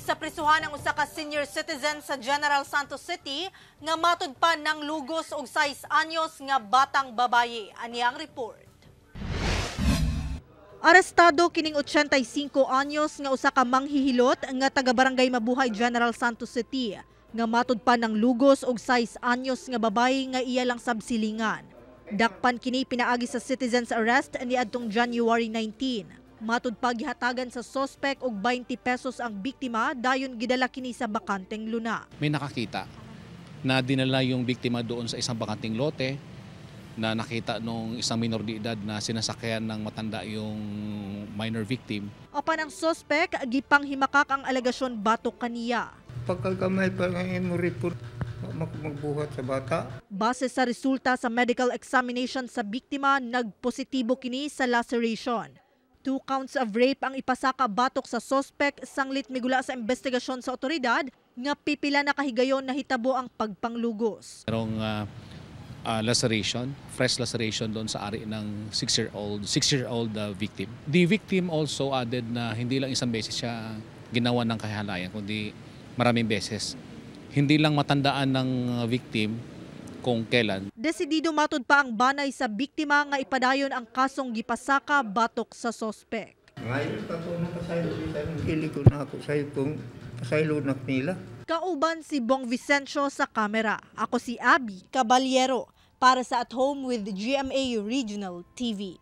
sa prisuhan ang usa ka senior citizen sa General Santos City nga matud pa ng lugos og 6 anyos nga batang babaye. Ani ang report. Arestado kining 85 anyos nga usa ka manghihilot nga taga Barangay Mabuhay, General Santos City nga matud pa ng lugos og 6 anyos nga babaye nga iya lang sabsilingan. Dakpan kini pinaagi sa citizen's arrest niadtong January 19. Matud pa gihatagan sa sospek og 20 pesos ang biktima dayon gidala kini sa bakanteng luna. May nakakita na dinala yung biktima doon sa isang bakanteng lote na nakita nung isang minor de edad na sinasakyan ng matanda yung minor victim. Apan ang sospek gipanghimakak ang alegasyon batok kaniya. Pagkagamay pa ng report magbuhat sa bata. Base sa resulta sa medical examination sa biktima, nagpositibo kini sa laceration. 2 counts of rape ang ipasaka batok sa sospek, sanglit migula sa investigasyon sa otoridad nga pipila na kahigayon na hitabo ang pagpanglugos. Merong laceration, fresh laceration doon sa ari ng 6-year-old victim. The victim also added na hindi lang isang beses siya ginawa ng kahalayan, kundi maraming beses. Hindi lang matandaan ng victim kung kailan. Desidido matud pa ang banay sa biktima nga ipadayon ang kasong gipasaka batok sa sospek. Ngayon pa ko nakasaylo dito, ko na ako sa'yo kung kasaylo na nila. Kauban si Bong Vicencio sa kamera. Ako si Abby Caballero para sa At Home with GMA Regional TV.